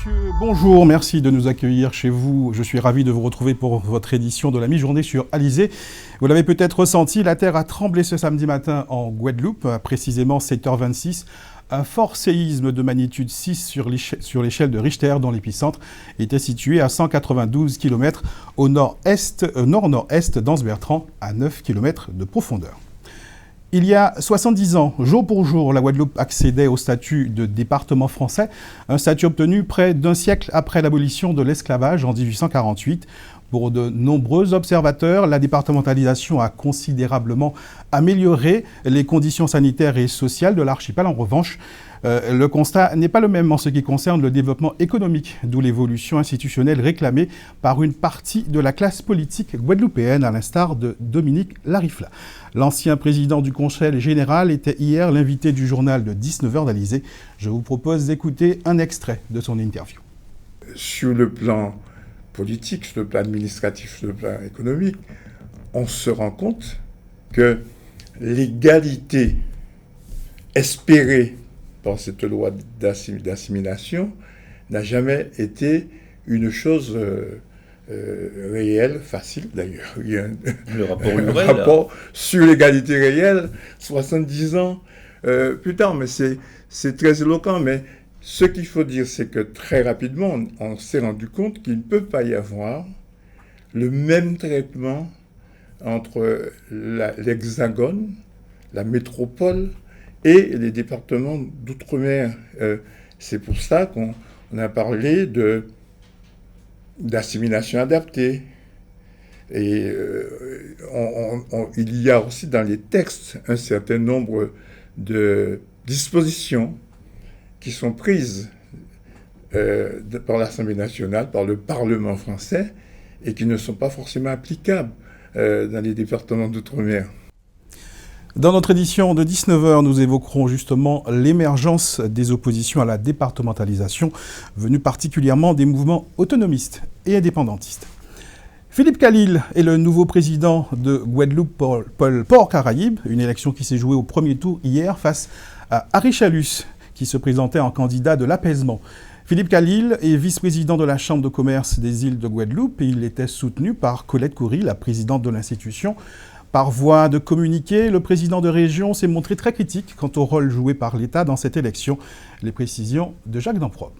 messieurs, bonjour, merci de nous accueillir chez vous. Je suis ravi de vous retrouver pour votre édition de la mi-journée sur Alizé. Vous l'avez peut-être ressenti, la terre a tremblé ce samedi matin en Guadeloupe, à précisément 7h26. Un fort séisme de magnitude 6 sur l'échelle de Richter, dont l'épicentre était situé à 192 km au nord-nord-est d'Anse-Bertrand, à 9 km de profondeur. Il y a 70 ans, jour pour jour, la Guadeloupe accédait au statut de département français, un statut obtenu près d'un siècle après l'abolition de l'esclavage en 1848. Pour de nombreux observateurs, la départementalisation a considérablement amélioré les conditions sanitaires et sociales de l'archipel. En revanche, le constat n'est pas le même en ce qui concerne le développement économique, d'où l'évolution institutionnelle réclamée par une partie de la classe politique guadeloupéenne, à l'instar de Dominique Larifla. L'ancien président du Conseil général était hier l'invité du journal de 19h d'Alizé. Je vous propose d'écouter un extrait de son interview. Sur le plan politique, sur le plan administratif, sur le plan économique, on se rend compte que l'égalité espérée par cette loi d'assimilation n'a jamais été une chose réelle, facile d'ailleurs. Il y a un rapport sur l'égalité réelle, 70 ans plus tard, mais c'est très éloquent. Mais ce qu'il faut dire, c'est que très rapidement, on s'est rendu compte qu'il ne peut pas y avoir le même traitement entre l'Hexagone, la métropole et les départements d'outre-mer. C'est pour ça qu'on a parlé d'assimilation adaptée. Et il y a aussi dans les textes un certain nombre de dispositions qui sont prises par l'Assemblée nationale, par le Parlement français, et qui ne sont pas forcément applicables dans les départements d'outre-mer. Dans notre édition de 19h, nous évoquerons justement l'émergence des oppositions à la départementalisation, venues particulièrement des mouvements autonomistes et indépendantistes. Philippe Khalil est le nouveau président de Guadeloupe Port-Caraïbes, une élection qui s'est jouée au premier tour hier face à Harry Chalus, qui se présentait en candidat de l'apaisement. Philippe Khalil est vice-président de la Chambre de commerce des îles de Guadeloupe et il était soutenu par Colette Coury, la présidente de l'institution. Par voie de communiqué, le président de région s'est montré très critique quant au rôle joué par l'État dans cette élection. Les précisions de Jacques Damprobe.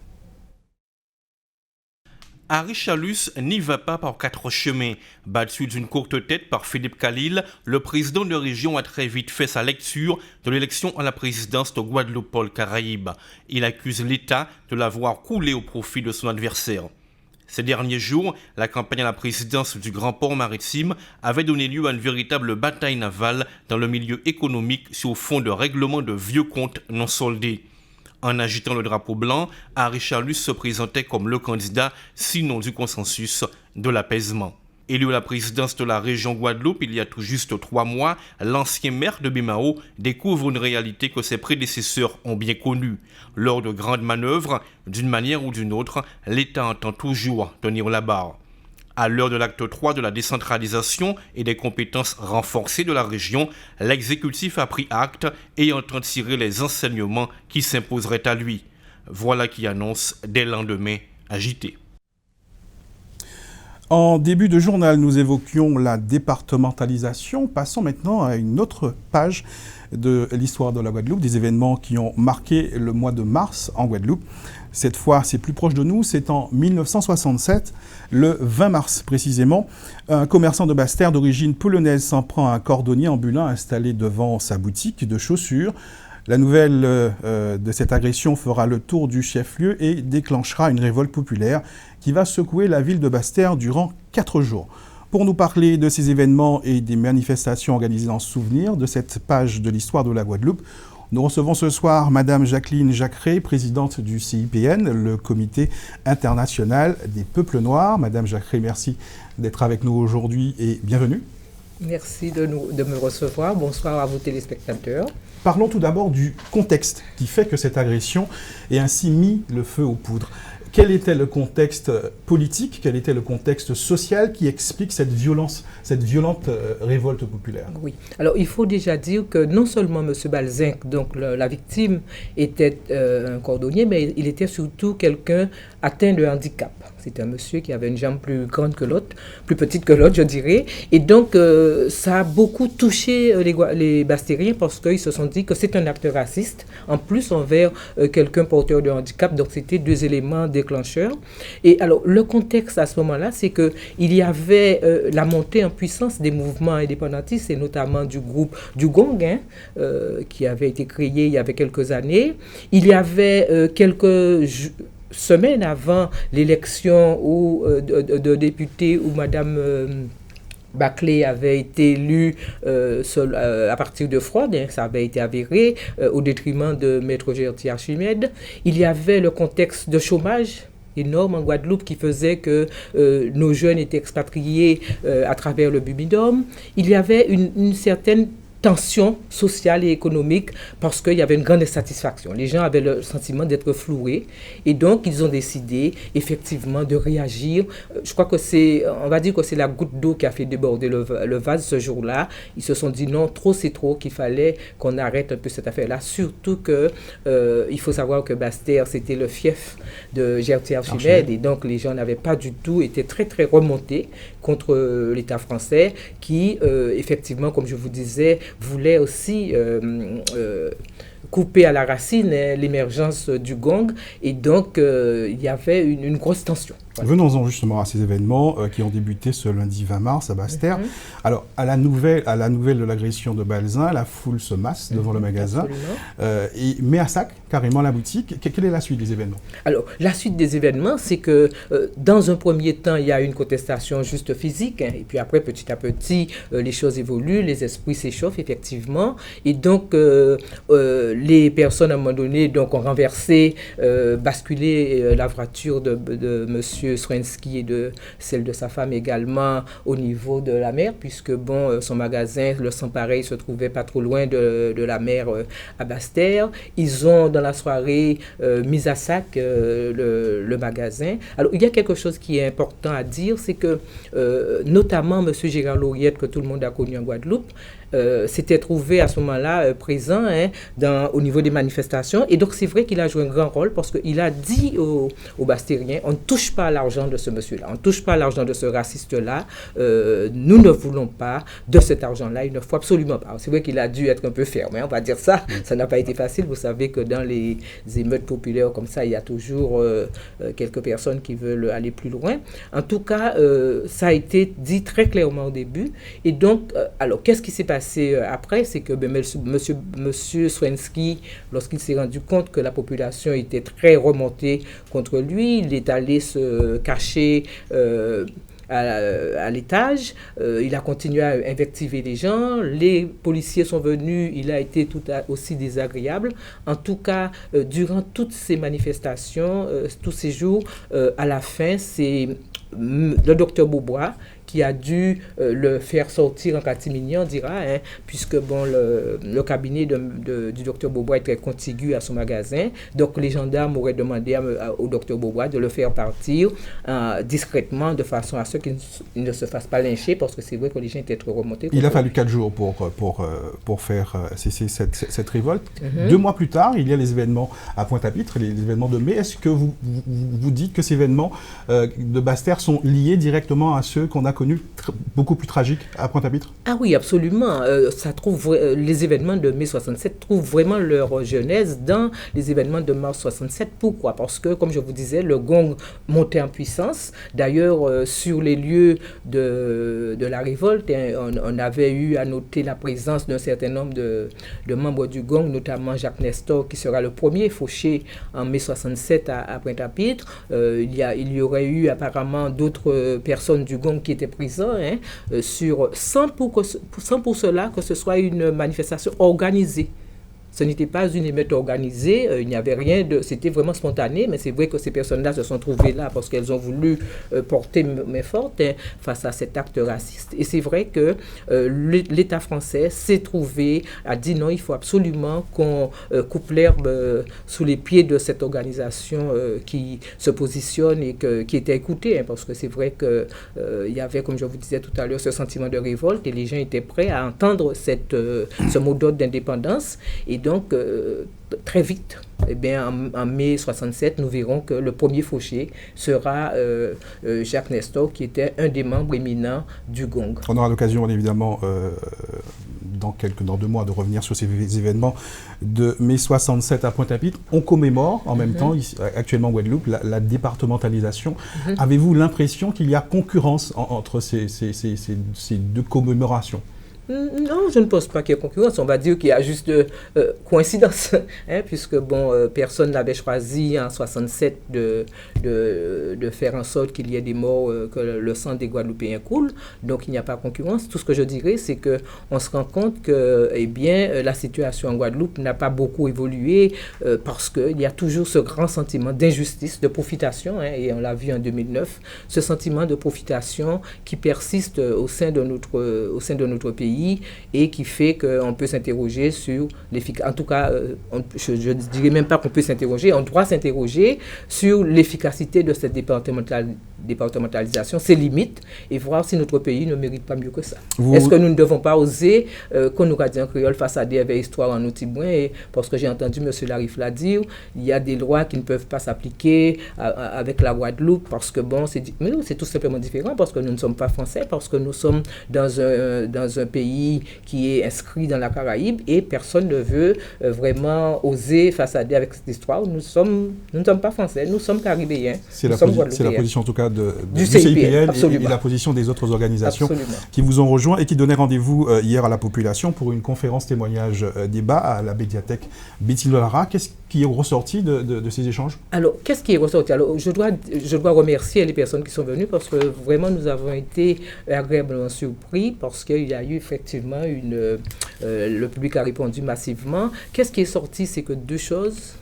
Harry Chalus n'y va pas par quatre chemins. Battu d'une courte tête par Philippe Khalil, le président de région a très vite fait sa lecture de l'élection à la présidence de Guadeloupe-Caraïbes. Il accuse l'État de l'avoir coulé au profit de son adversaire. Ces derniers jours, la campagne à la présidence du Grand Port Maritime avait donné lieu à une véritable bataille navale dans le milieu économique sur fond de règlement de vieux comptes non soldés. En agitant le drapeau blanc, Harry Chalus se présentait comme le candidat, sinon du consensus, de l'apaisement. Élu à la présidence de la région Guadeloupe il y a tout juste 3 mois, l'ancien maire de Bémao découvre une réalité que ses prédécesseurs ont bien connue. Lors de grandes manœuvres, d'une manière ou d'une autre, l'État entend toujours tenir la barre. À l'heure de l'acte 3 de la décentralisation et des compétences renforcées de la région, l'exécutif a pris acte et entend tirer les enseignements qui s'imposeraient à lui. Voilà qui annonce des lendemains agités. En début de journal, nous évoquions la départementalisation. Passons maintenant à une autre page de l'histoire de la Guadeloupe, des événements qui ont marqué le mois de mars en Guadeloupe. Cette fois, c'est plus proche de nous, c'est en 1967, le 20 mars précisément. Un commerçant de Basse-Terre d'origine polonaise s'en prend à un cordonnier ambulant installé devant sa boutique de chaussures. La nouvelle de cette agression fera le tour du chef-lieu et déclenchera une révolte populaire qui va secouer la ville de Basse-Terre durant 4 jours. Pour nous parler de ces événements et des manifestations organisées en souvenir de cette page de l'histoire de la Guadeloupe, nous recevons ce soir Madame Jacqueline Jacqueret, présidente du CIPN, le Comité international des peuples noirs. Madame Jacqueret, merci d'être avec nous aujourd'hui et bienvenue. Merci de me recevoir. Bonsoir à vos téléspectateurs. Parlons tout d'abord du contexte qui fait que cette agression ait ainsi mis le feu aux poudres. quel était le contexte politique, quel était le contexte social qui explique cette violente révolte populaire? Oui. Alors, il faut déjà dire que non seulement M. Balzinc, donc la victime, était un cordonnier, mais il était surtout quelqu'un atteint de handicap. C'est un monsieur qui avait une jambe plus grande que l'autre, plus petite que l'autre, je dirais. Et donc, ça a beaucoup touché les Bastériens parce qu'ils se sont dit que c'est un acte raciste, en plus envers quelqu'un porteur de handicap. Donc, c'était deux éléments déclencheurs. Et alors, le contexte à ce moment-là, c'est qu'il y avait la montée en puissance des mouvements indépendantistes, et notamment du groupe du Gong, qui avait été créé il y avait quelques années. Il y avait quelques semaines avant l'élection de député où Madame Baclé avait été élue à partir de fraude, ça avait été avéré, au détriment de Maître Gerty Archimède. Il y avait le contexte de chômage énorme en Guadeloupe qui faisait que nos jeunes étaient expatriés à travers le Bumidum. Il y avait une certaine tension sociale et économique parce qu'il y avait une grande insatisfaction. Les gens avaient le sentiment d'être floués et donc ils ont décidé effectivement de réagir. Je crois que on va dire que c'est la goutte d'eau qui a fait déborder le vase ce jour-là. Ils se sont dit non, trop c'est trop, qu'il fallait qu'on arrête un peu cette affaire-là. Surtout que il faut savoir que Bastère, c'était le fief de Gerty Archimède et donc les gens n'avaient pas du tout été très très remontés contre l'État français qui effectivement, comme je vous disais, voulait aussi couper à la racine l'émergence du Gong et donc il y avait une grosse tension. Voilà. Venons-en justement à ces événements qui ont débuté ce lundi 20 mars à Basse-Terre. Alors, à la nouvelle de l'agression de Balzin, la foule se masse devant le magasin et met à sac carrément la boutique. Quelle est la suite des événements? Alors, la suite des événements, c'est que dans un premier temps, il y a une contestation juste physique et puis après, petit à petit, les choses évoluent, les esprits s'échauffent effectivement et donc les personnes à un moment donné donc, ont renversé, basculé la voiture de monsieur Srensky et de celle de sa femme également au niveau de la mer, puisque bon, son magasin, le Sans Pareil, se trouvait pas trop loin de la mer à Basse-Terre. Ils ont, dans la soirée, mis à sac le magasin. Alors, il y a quelque chose qui est important à dire, c'est que, notamment, M. Gérard Lauriette, que tout le monde a connu en Guadeloupe, s'était trouvé à ce moment-là présent au niveau des manifestations. Et donc, c'est vrai qu'il a joué un grand rôle parce qu'il a dit aux Bastériens, on ne touche pas à l'argent de ce monsieur-là, on ne touche pas à l'argent de ce raciste-là, nous ne voulons pas de cet argent-là, il ne faut absolument pas. C'est vrai qu'il a dû être un peu ferme, on va dire ça, ça n'a pas été facile. Vous savez que dans les émeutes populaires comme ça, il y a toujours quelques personnes qui veulent aller plus loin. En tout cas, ça a été dit très clairement au début. Et donc, alors, qu'est-ce qui s'est passé après? C'est que monsieur Srensky, lorsqu'il s'est rendu compte que la population était très remontée contre lui, il est allé se cacher à l'étage, il a continué à invectiver les gens, les policiers sont venus, il a été tout aussi désagréable. En tout cas, durant toutes ces manifestations, tous ces jours, à la fin, c'est le docteur Beaubois qui a dû le faire sortir en catimini, on dira, puisque bon, le cabinet du docteur Beaubois est très contigu à son magasin. Donc, les gendarmes auraient demandé au docteur Beaubois de le faire partir discrètement, de façon à ce qu'il ne se fasse pas lyncher, parce que c'est vrai que les gens étaient trop remontés. Il a fallu 4 jours pour faire cesser cette révolte. 2 mois plus tard, il y a les événements à Pointe-à-Pitre, les événements de mai. Est-ce que vous dites que ces événements de Basse-Terre sont liés directement à ceux qu'on a connus beaucoup plus tragiques à Pointe-à-Pitre? Ah oui, absolument. Les événements de mai 67 trouvent vraiment leur genèse dans les événements de mars 67. Pourquoi? Parce que, comme je vous disais, le Gong montait en puissance. D'ailleurs, sur les lieux de la révolte, on avait eu à noter la présence d'un certain nombre de membres du Gong, notamment Jacques Nestor, qui sera le premier fauché en mai 67 à Pointe-à-Pitre. Il y aurait eu apparemment d'autres personnes du Gong qui étaient présents, sans pour cela que ce soit une manifestation organisée. Ce n'était pas une émeute organisée, il n'y avait rien de... C'était vraiment spontané, mais c'est vrai que ces personnes-là se sont trouvées là parce qu'elles ont voulu porter main forte face à cet acte raciste. Et c'est vrai que l'État français s'est trouvé, a dit non, il faut absolument qu'on coupe l'herbe sous les pieds de cette organisation qui se positionne et qui était écoutée, parce que c'est vrai qu'il y avait, comme je vous disais tout à l'heure, ce sentiment de révolte et les gens étaient prêts à entendre ce mot d'ordre d'indépendance. Et donc, très vite, eh bien, en mai 67, nous verrons que le premier fauché sera Jacques Nestor, qui était un des membres éminents du GONG. On aura l'occasion, évidemment, dans 2 mois, de revenir sur ces événements de mai 67 à Pointe-à-Pitre. On commémore en même temps, ici, actuellement en Guadeloupe, la départementalisation. Avez-vous l'impression qu'il y a concurrence entre ces 2 commémorations ? Non, je ne pense pas qu'il y ait concurrence. On va dire qu'il y a juste coïncidence, puisque personne n'avait choisi en 67 de faire en sorte qu'il y ait des morts, que le sang des Guadeloupéens coule. Donc il n'y a pas concurrence. Tout ce que je dirais, c'est qu'on se rend compte que la situation en Guadeloupe n'a pas beaucoup évolué parce qu'il y a toujours ce grand sentiment d'injustice, de profitation, et on l'a vu en 2009, ce sentiment de profitation qui persiste au sein de notre pays et qui fait qu'on peut s'interroger sur l'efficacité. En tout cas, je ne dirais même pas qu'on peut s'interroger, on doit s'interroger sur l'efficacité de cette départementalisation, ses limites, et voir si notre pays ne mérite pas mieux que ça. Est-ce que nous ne devons pas oser, qu'on nous dit en créole, face à des histoires en outils-moins, parce que j'ai entendu M. Larifla dire, il y a des lois qui ne peuvent pas s'appliquer avec la Guadeloupe, parce que mais c'est tout simplement différent, parce que nous ne sommes pas français, parce que nous sommes dans un pays qui est inscrit dans la Caraïbe, et personne ne veut vraiment oser face à des avec cette histoire. Nous ne sommes pas français, nous sommes caribéens. C'est la position en tout cas du CIPN et la position des autres organisations qui vous ont rejoint et qui donnaient rendez-vous hier à la population pour une conférence témoignage débat à la médiathèque Betty Lara. Qu'est-ce qui est ressorti de ces échanges? Alors, qu'est-ce qui est ressorti? Alors, je dois remercier les personnes qui sont venues parce que vraiment nous avons été agréablement surpris parce qu'il y a eu effectivement le public a répondu massivement. Qu'est-ce qui est sorti? C'est que 2 choses.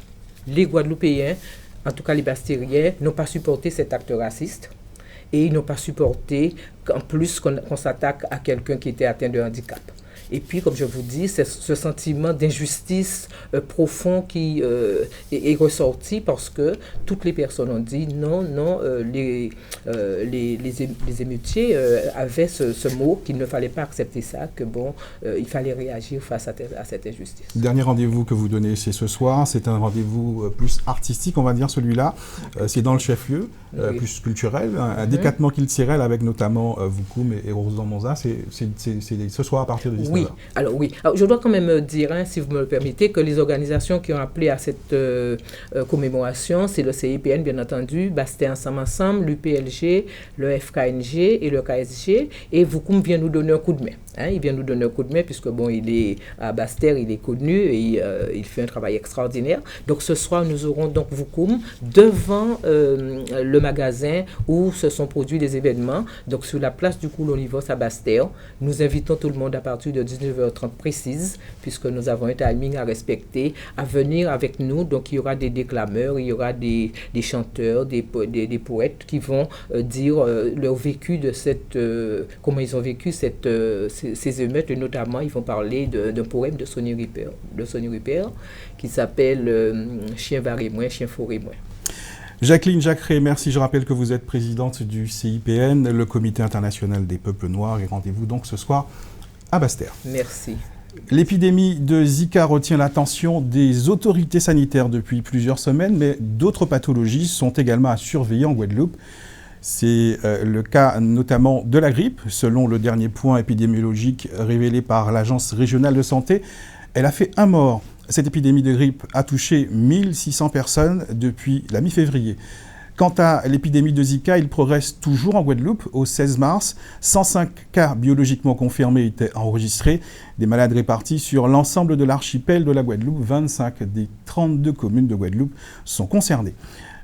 Les Guadeloupéens, en tout cas les Bastériens, n'ont pas supporté cet acte raciste et ils n'ont pas supporté qu'en plus qu'on s'attaque à quelqu'un qui était atteint de handicap. Et puis, comme je vous dis, c'est ce sentiment d'injustice profond qui est ressorti parce que toutes les personnes ont dit non, les émeutiers avaient ce mot qu'il ne fallait pas accepter ça, que il fallait réagir face à cette injustice. Dernier rendez-vous que vous donnez, c'est ce soir. C'est un rendez-vous plus artistique, on va dire, celui-là. C'est dans le chef-lieu, plus culturel. Un décattement culturel avec notamment Voukoum et Rosan Monza. C'est ce soir à partir de 19h. Oui, alors je dois quand même dire, si vous me le permettez, que les organisations qui ont appelé à cette commémoration, c'est le CIPN, bien entendu, Bastère Ensemble, l'UPLG, le FKNG et le KSG. Et Voukoum vient nous donner un coup de main. Il vient nous donner un coup de main puisque il est à Bastère, il est connu et il fait un travail extraordinaire. Donc ce soir, nous aurons donc Voukoum devant le magasin où se sont produits les événements, donc sur la place du Coulonivos à Bastère. Nous invitons tout le monde à partir de 19h30 précise, puisque nous avons un timing à respecter, à venir avec nous. Donc il y aura des déclameurs, il y aura des chanteurs, des poètes qui vont dire leur vécu de comment ils ont vécu ces émeutes, et notamment ils vont parler d'un poème de Sonny Ripper qui s'appelle Chien varé moins, chien foré moins. Jacqueline Jacqueret, merci. Je rappelle que vous êtes présidente du CIPN, le Comité international des peuples noirs, et rendez-vous donc ce soir à Bastère. Merci. L'épidémie de Zika retient l'attention des autorités sanitaires depuis plusieurs semaines, mais d'autres pathologies sont également à surveiller en Guadeloupe. C'est le cas notamment de la grippe. Selon le dernier point épidémiologique révélé par l'Agence régionale de santé, elle a fait 1 mort. Cette épidémie de grippe a touché 1600 personnes depuis la mi-février. Quant à l'épidémie de Zika, il progresse toujours en Guadeloupe. Au 16 mars, 105 cas biologiquement confirmés étaient enregistrés. Des malades répartis sur l'ensemble de l'archipel de la Guadeloupe. 25 des 32 communes de Guadeloupe sont concernées.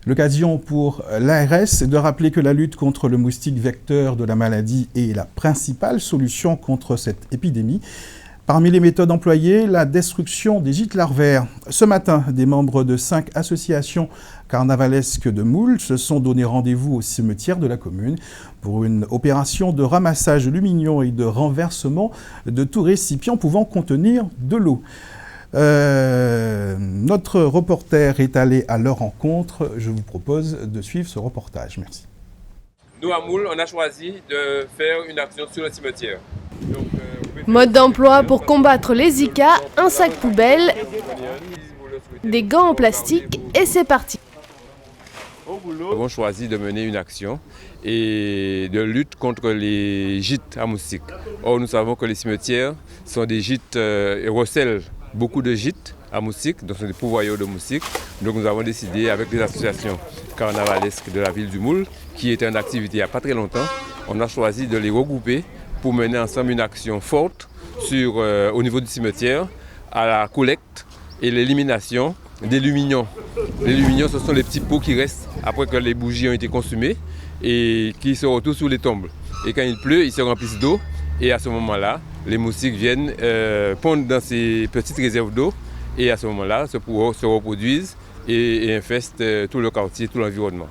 L'occasion pour l'ARS de rappeler que la lutte contre le moustique vecteur de la maladie est la principale solution contre cette épidémie. Parmi les méthodes employées, la destruction des gîtes larvaires. Ce matin, des membres de 5 associations carnavalesques de Moule se sont donné rendez-vous au cimetière de la commune pour une opération de ramassage de lumignon et de renversement de tout récipient pouvant contenir de l'eau. Notre reporter est allé à leur rencontre. Je vous propose de suivre ce reportage. Merci. Nous, à Moule, on a choisi de faire une action sur le cimetière. Mode d'emploi pour combattre les Zika, un sac poubelle, des gants en plastique et c'est parti. Nous avons choisi de mener une action et de lutte contre les gîtes à moustiques. Or, nous savons que les cimetières sont des gîtes et recèlent beaucoup de gîtes à moustiques, donc ce sont des pourvoyeurs de moustiques. Donc nous avons décidé avec les associations carnavalesques de la ville du Moule, qui étaient en activité il n'y a pas très longtemps, on a choisi de les regrouper pour mener ensemble une action forte au niveau du cimetière à la collecte et l'élimination des lumignons. Les lumignons, ce sont les petits pots qui restent après que les bougies ont été consumées et qui se retrouvent sous les tombes. Et quand il pleut, ils se remplissent d'eau et à ce moment-là, les moustiques viennent pondre dans ces petites réserves d'eau et à ce moment-là, se reproduisent et infestent tout le quartier, tout l'environnement.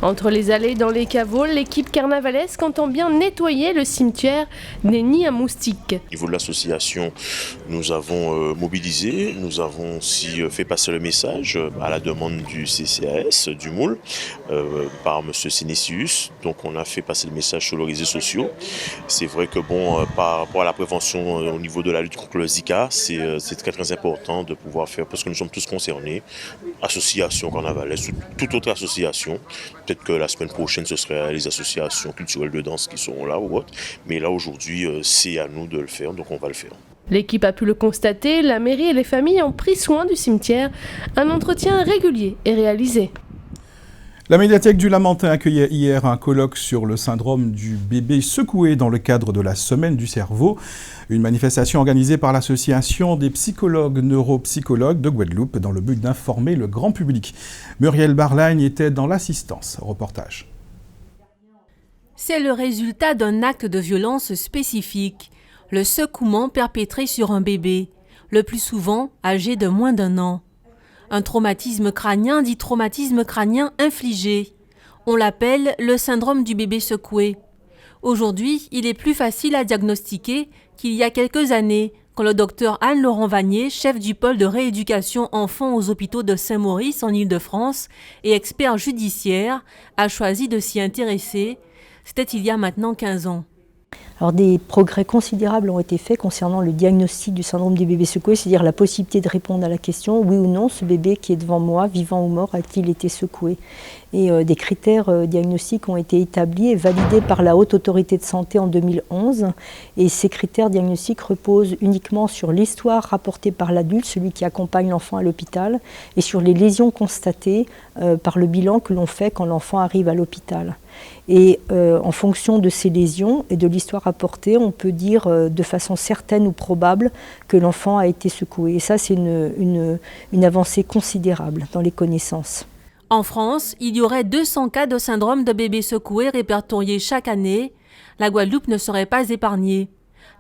Entre les allées dans les caveaux, l'équipe carnavalesque entend bien nettoyer le cimetière des nids à moustiques. Au niveau de l'association, nous avons mobilisé, nous avons aussi fait passer le message à la demande du CCAS, du Moule, par M. Sénécius. Donc on a fait passer le message sur les réseaux sociaux. C'est vrai que par rapport à la prévention au niveau de la lutte contre le Zika, c'est très très important de pouvoir faire, parce que nous sommes tous concernés, associations carnavalesques, toute autre association. Peut-être que la semaine prochaine, ce serait les associations culturelles de danse qui seront là ou autre. Mais là, aujourd'hui, c'est à nous de le faire, donc on va le faire. L'équipe a pu le constater, la mairie et les familles ont pris soin du cimetière. Un entretien régulier est réalisé. La médiathèque du Lamentin accueillait hier un colloque sur le syndrome du bébé secoué dans le cadre de la Semaine du cerveau. Une manifestation organisée par l'association des psychologues neuropsychologues de Guadeloupe dans le but d'informer le grand public. Muriel Barlagne était dans l'assistance. Reportage. C'est le résultat d'un acte de violence spécifique, le secouement perpétré sur un bébé, le plus souvent âgé de moins d'1 an. Un traumatisme crânien dit traumatisme crânien infligé. On l'appelle le syndrome du bébé secoué. Aujourd'hui, il est plus facile à diagnostiquer qu'il y a quelques années, quand le docteur Anne-Laurent Vanier, chef du pôle de rééducation enfants aux hôpitaux de Saint-Maurice en Île-de-France et expert judiciaire, a choisi de s'y intéresser. C'était il y a maintenant 15 ans. Alors des progrès considérables ont été faits concernant le diagnostic du syndrome du bébé secoué, c'est-à-dire la possibilité de répondre à la question oui ou non, ce bébé qui est devant moi, vivant ou mort, a-t-il été secoué? Et des critères diagnostiques ont été établis et validés par la Haute Autorité de Santé en 2011. Et ces critères diagnostiques reposent uniquement sur l'histoire rapportée par l'adulte, celui qui accompagne l'enfant à l'hôpital, et sur les lésions constatées par le bilan que l'on fait quand l'enfant arrive à l'hôpital. Et en fonction de ces lésions et de l'histoire apportée, on peut dire de façon certaine ou probable que l'enfant a été secoué. Et ça, c'est une avancée considérable dans les connaissances. En France, il y aurait 200 cas de syndrome de bébé secoué répertoriés chaque année. La Guadeloupe ne serait pas épargnée.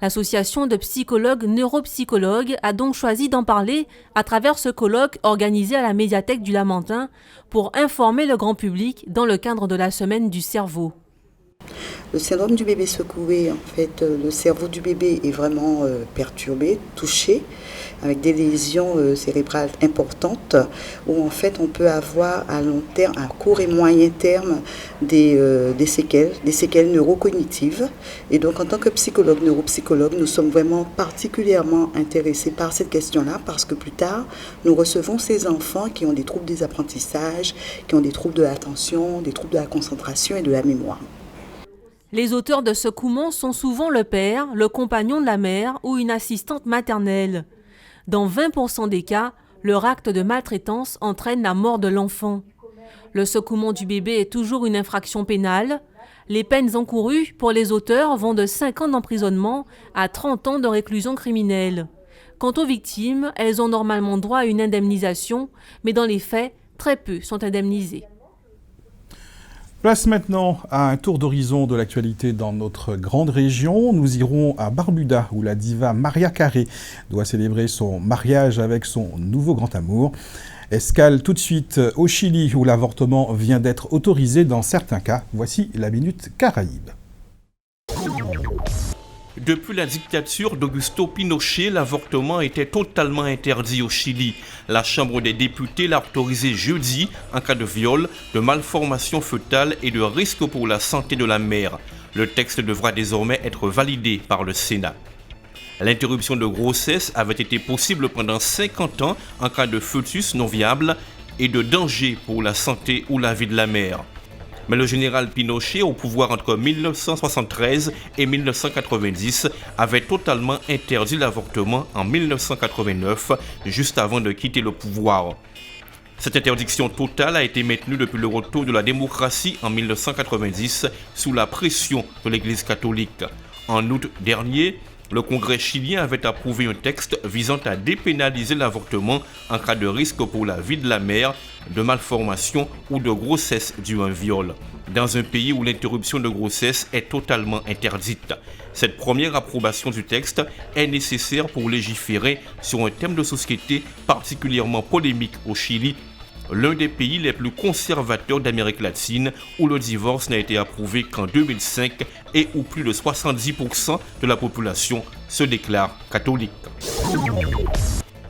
L'association de psychologues neuropsychologues a donc choisi d'en parler à travers ce colloque organisé à la médiathèque du Lamentin pour informer le grand public dans le cadre de la Semaine du cerveau. Le syndrome du bébé secoué, en fait, le cerveau du bébé est vraiment perturbé, touché, avec des lésions cérébrales importantes, où en fait on peut avoir à long terme, à court et moyen terme, des séquelles neurocognitives. Et donc en tant que neuropsychologue, nous sommes vraiment particulièrement intéressés par cette question-là, parce que plus tard, nous recevons ces enfants qui ont des troubles des apprentissages, qui ont des troubles de l'attention, des troubles de la concentration et de la mémoire. Les auteurs de secouement sont souvent le père, le compagnon de la mère ou une assistante maternelle. Dans 20% des cas, leur acte de maltraitance entraîne la mort de l'enfant. Le secouement du bébé est toujours une infraction pénale. Les peines encourues pour les auteurs vont de 5 ans d'emprisonnement à 30 ans de réclusion criminelle. Quant aux victimes, elles ont normalement droit à une indemnisation, mais dans les faits, très peu sont indemnisées. Place maintenant à un tour d'horizon de l'actualité dans notre grande région. Nous irons à Barbuda où la diva Mariah Carey doit célébrer son mariage avec son nouveau grand amour. Escale tout de suite au Chili où l'avortement vient d'être autorisé dans certains cas. Voici la Minute Caraïbe. Depuis la dictature d'Augusto Pinochet, l'avortement était totalement interdit au Chili. La Chambre des députés l'a autorisé jeudi en cas de viol, de malformation fœtale et de risque pour la santé de la mère. Le texte devra désormais être validé par le Sénat. L'interruption de grossesse avait été possible pendant 50 ans en cas de fœtus non viable et de danger pour la santé ou la vie de la mère. Mais le général Pinochet, au pouvoir entre 1973 et 1990, avait totalement interdit l'avortement en 1989, juste avant de quitter le pouvoir. Cette interdiction totale a été maintenue depuis le retour de la démocratie en 1990 sous la pression de l'Église catholique. En août dernier, le Congrès chilien avait approuvé un texte visant à dépénaliser l'avortement en cas de risque pour la vie de la mère, de malformation ou de grossesse due à un viol. Dans un pays où l'interruption de grossesse est totalement interdite. Cette première approbation du texte est nécessaire pour légiférer sur un thème de société particulièrement polémique au Chili, l'un des pays les plus conservateurs d'Amérique latine où le divorce n'a été approuvé qu'en 2005 et où plus de 70% de la population se déclare catholique.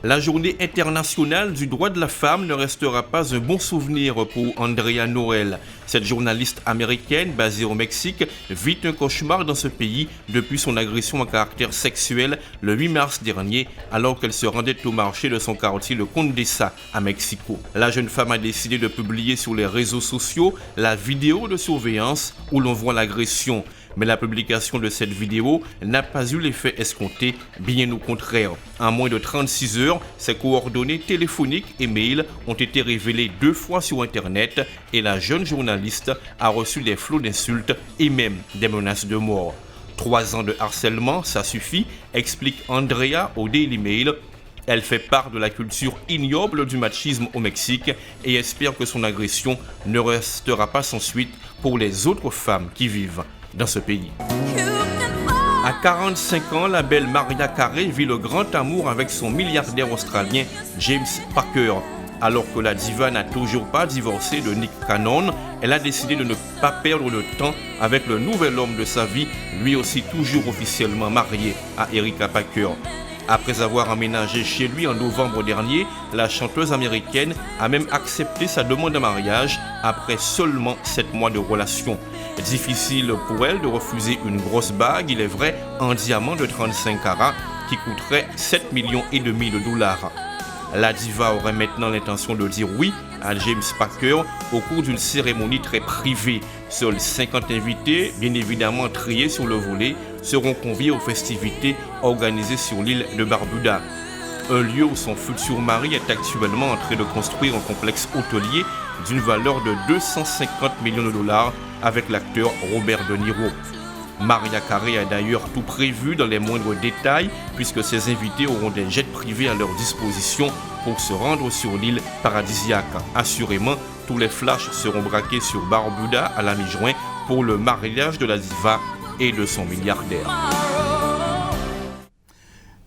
La journée internationale du droit de la femme ne restera pas un bon souvenir pour Andrea Noel. Cette journaliste américaine basée au Mexique vit un cauchemar dans ce pays depuis son agression à caractère sexuel le 8 mars dernier alors qu'elle se rendait au marché de son quartier le Condesa à Mexico. La jeune femme a décidé de publier sur les réseaux sociaux la vidéo de surveillance où l'on voit l'agression. Mais la publication de cette vidéo n'a pas eu l'effet escompté, bien au contraire. En moins de 36 heures, ses coordonnées téléphoniques et mails ont été révélées 2 fois sur Internet et la jeune journaliste a reçu des flots d'insultes et même des menaces de mort. 3 ans de harcèlement, ça suffit, explique Andrea au Daily Mail. Elle fait part de la culture ignoble du machisme au Mexique et espère que son agression ne restera pas sans suite pour les autres femmes qui vivent dans ce pays. À 45 ans, la belle Mariah Carey vit le grand amour avec son milliardaire australien James Packer. Alors que la diva n'a toujours pas divorcé de Nick Cannon, elle a décidé de ne pas perdre de temps avec le nouvel homme de sa vie, lui aussi toujours officiellement marié à Erica Packer. Après avoir emménagé chez lui en novembre dernier, la chanteuse américaine a même accepté sa demande en mariage après seulement 7 mois de relation. Difficile pour elle de refuser une grosse bague, il est vrai, en diamant de 35 carats qui coûterait 7,5 millions de dollars. La diva aurait maintenant l'intention de dire oui à James Packer au cours d'une cérémonie très privée. Seuls 50 invités, bien évidemment triés sur le volet, seront conviés aux festivités organisées sur l'île de Barbuda. Un lieu où son futur mari est actuellement en train de construire un complexe hôtelier d'une valeur de 250 millions de dollars avec l'acteur Robert De Niro. Mariah Carey a d'ailleurs tout prévu dans les moindres détails puisque ses invités auront des jets privés à leur disposition pour se rendre sur l'île paradisiaque. Assurément, tous les flashs seront braqués sur Barbuda à la mi-juin pour le mariage de la diva et de son milliardaire.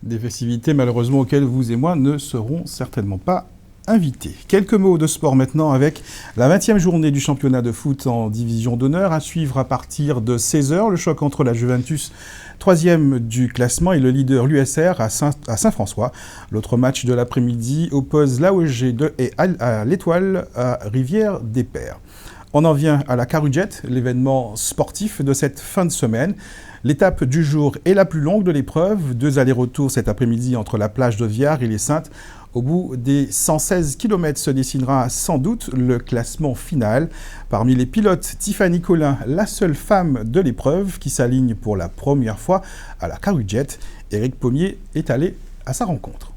Des festivités malheureusement auxquelles vous et moi ne serons certainement pas invités. Quelques mots de sport maintenant avec la 20e journée du championnat de foot en division d'honneur à suivre à partir de 16h. Le choc entre la Juventus, 3e du classement, et le leader l'USR à Saint-François. L'autre match de l'après-midi oppose l'AOG et à l'Étoile à Rivière-des-Pères. On en vient à la Carugette, l'événement sportif de cette fin de semaine. L'étape du jour est la plus longue de l'épreuve. 2 allers-retours cet après-midi entre la plage de Viard et les Saintes. Au bout des 116 km se dessinera sans doute le classement final. Parmi les pilotes, Tiffany Collin, la seule femme de l'épreuve qui s'aligne pour la première fois à la Carugette. Éric Pommier est allé à sa rencontre.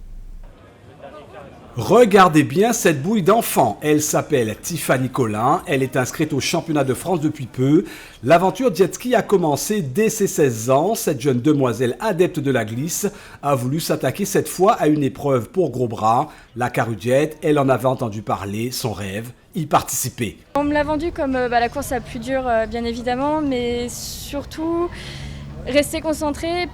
Regardez bien cette bouille d'enfant. Elle s'appelle Tiffany Collin. Elle est inscrite au championnat de France depuis peu. L'aventure jet ski a commencé dès ses 16 ans. Cette jeune demoiselle adepte de la glisse a voulu s'attaquer cette fois à une épreuve pour gros bras. La Carugette, elle en avait entendu parler, son rêve. y participer. On me l'a vendu comme la course la plus dure, bien évidemment, mais surtout rester concentré,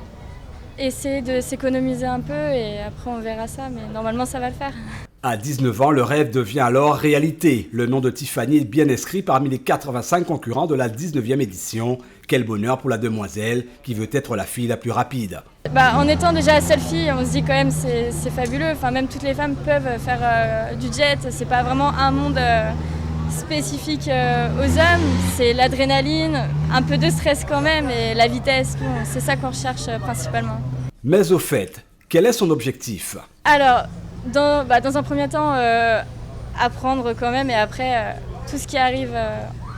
essayer de s'économiser un peu et après on verra ça, mais normalement ça va le faire. À 19 ans, le rêve devient alors réalité. Le nom de Tiffany est bien inscrit parmi les 85 concurrents de la 19e édition. Quel bonheur pour la demoiselle qui veut être la fille la plus rapide. En étant déjà seule fille, on se dit quand même c'est fabuleux. Enfin, même toutes les femmes peuvent faire du jet. C'est pas vraiment un monde spécifique aux hommes. C'est l'adrénaline, un peu de stress quand même et la vitesse. C'est ça qu'on recherche principalement. Mais au fait, quel est son objectif? Alors, dans un premier temps, apprendre quand même et après, tout ce qui arrive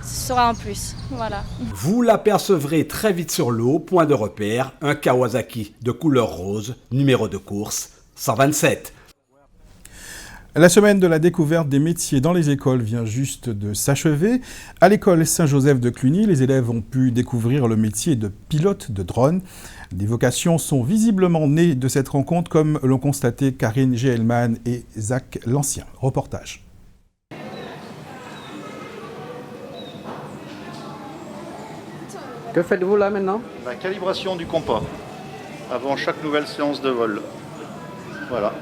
sera un plus. Voilà. Vous l'apercevrez très vite sur l'eau, point de repère, un Kawasaki de couleur rose, numéro de course 127. La semaine de la découverte des métiers dans les écoles vient juste de s'achever. À l'école Saint-Joseph de Cluny, les élèves ont pu découvrir le métier de pilote de drone. Des vocations sont visiblement nées de cette rencontre, comme l'ont constaté Karine Gehelman et Zach Lancien. Reportage. Que faites-vous là maintenant? La calibration du compas avant chaque nouvelle séance de vol. Voilà.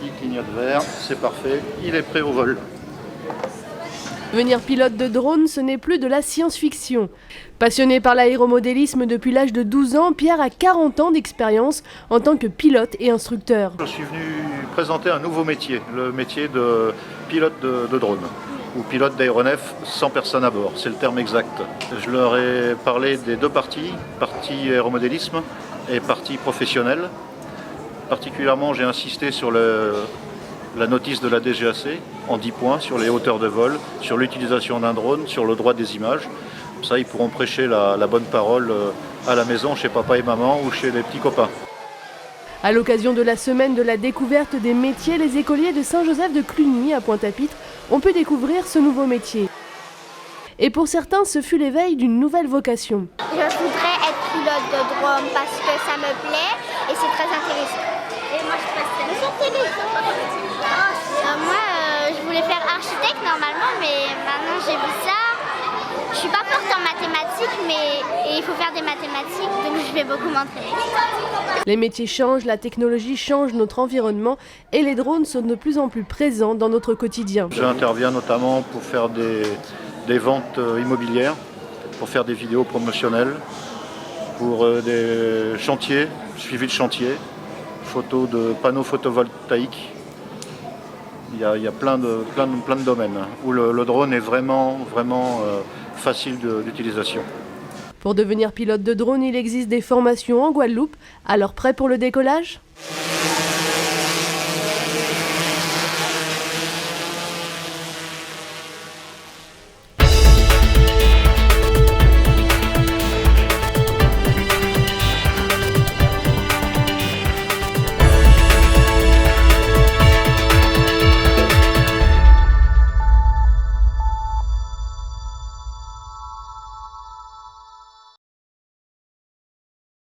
Il clignote vert, c'est parfait, il est prêt au vol. Devenir pilote de drone, ce n'est plus de la science-fiction. Passionné par l'aéromodélisme depuis l'âge de 12 ans, Pierre a 40 ans d'expérience en tant que pilote et instructeur. Je suis venu présenter un nouveau métier, le métier de pilote de drone, ou pilote d'aéronef sans personne à bord, c'est le terme exact. Je leur ai parlé des deux parties aéromodélisme et partie professionnelle. Particulièrement, j'ai insisté sur la notice de la DGAC en 10 points sur les hauteurs de vol, sur l'utilisation d'un drone, sur le droit des images. Comme ça, ils pourront prêcher la bonne parole à la maison, chez papa et maman ou chez les petits copains. À l'occasion de la semaine de la découverte des métiers, les écoliers de Saint-Joseph de Cluny à Pointe-à-Pitre ont pu découvrir ce nouveau métier. Et pour certains, ce fut l'éveil d'une nouvelle vocation. Je voudrais être pilote de drone parce que ça me plaît et c'est très intéressant. Et moi, je passe moi, je voulais faire architecte normalement, mais maintenant j'ai vu ça. Je suis pas forte en mathématiques, mais il faut faire des mathématiques, donc je vais beaucoup m'entraîner. Les métiers changent, la technologie change notre environnement et les drones sont de plus en plus présents dans notre quotidien. J'interviens notamment pour faire des ventes immobilières, pour faire des vidéos promotionnelles, pour des chantiers, suivi de chantiers, photos de panneaux photovoltaïques. Il y a plein de domaines où le drone est vraiment facile d'utilisation. Pour devenir pilote de drone, il existe des formations en Guadeloupe. Alors prêt pour le décollage ?